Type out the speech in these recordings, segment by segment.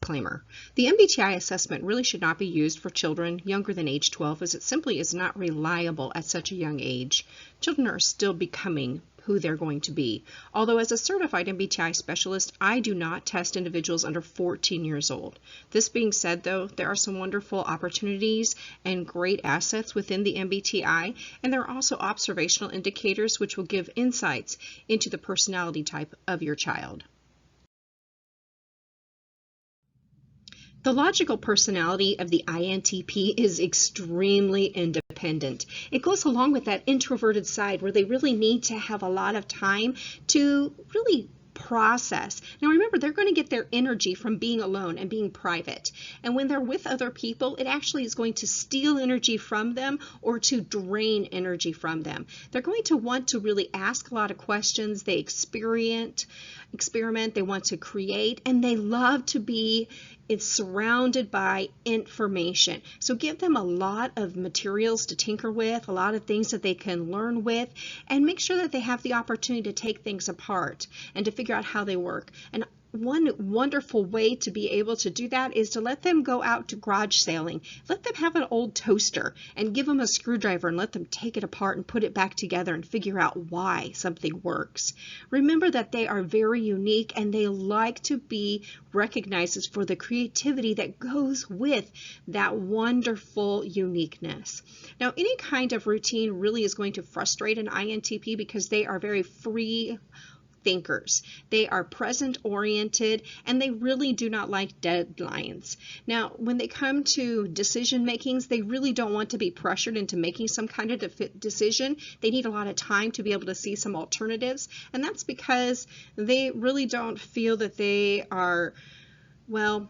Disclaimer. The MBTI assessment really should not be used for children younger than age 12 as it simply is not reliable at such a young age. Children are still becoming who they're going to be. Although as a certified MBTI specialist, I do not test individuals under 14 years old. This being said, though, there are some wonderful opportunities and great assets within the MBTI, and there are also observational indicators which will give insights into the personality type of your child. The logical personality of the INTP is extremely independent. It goes along with that introverted side where they really need to have a lot of time to really process. Now remember, they're going to get their energy from being alone and being private. And when they're with other people, it actually is going to steal energy from them or to drain energy from them. They're going to want to really ask a lot of questions. They experiment, they want to create, and they love to be surrounded by information. So give them a lot of materials to tinker with, a lot of things that they can learn with, and make sure that they have the opportunity to take things apart and to figure out how they work. And one wonderful way to be able to do that is to let them go out to garage sailing. Let them have an old toaster and give them a screwdriver and let them take it apart and put it back together and figure out why something works. Remember that they are very unique and they like to be recognized for the creativity that goes with that wonderful uniqueness. Now, any kind of routine really is going to frustrate an INTP because they are very free thinkers. They are present oriented and they really do not like deadlines. Now, when they come to decision makings, they really don't want to be pressured into making some kind of decision. They need a lot of time to be able to see some alternatives, and that's because they really don't feel that they are, well,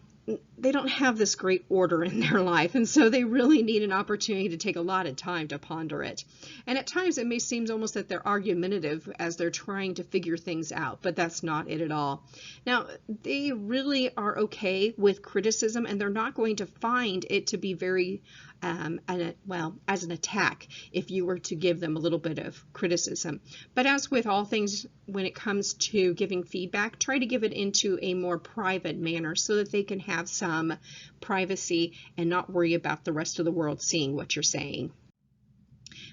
they don't have this great order in their life, and so they really need an opportunity to take a lot of time to ponder it. And at times it may seem almost that they're argumentative as they're trying to figure things out, but that's not it at all. Now, they really are okay with criticism, and they're not going to find it to be very as an attack if you were to give them a little bit of criticism. But as with all things, when it comes to giving feedback, try to give it into a more private manner so that they can have some privacy and not worry about the rest of the world seeing what you're saying.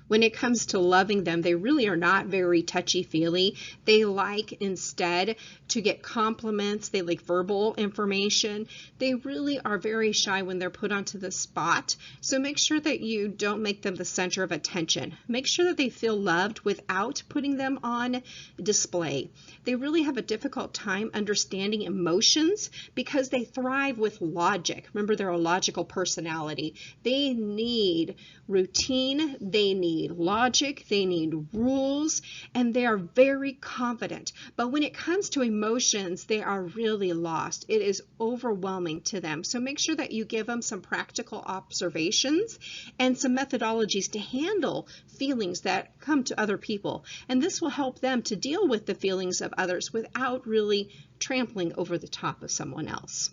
When it comes to loving them, they really are not very touchy-feely. They like instead to get compliments. They like verbal information. They really are very shy when they're put onto the spot. So make sure that you don't make them the center of attention. Make sure that they feel loved without putting them on display. They really have a difficult time understanding emotions because they thrive with logic. Remember, they're a logical personality. They need routine. They need logic, they need rules, and they are very confident. But when it comes to emotions, they are really lost. It is overwhelming to them. So make sure that you give them some practical observations and some methodologies to handle feelings that come to other people. And this will help them to deal with the feelings of others without really trampling over the top of someone else.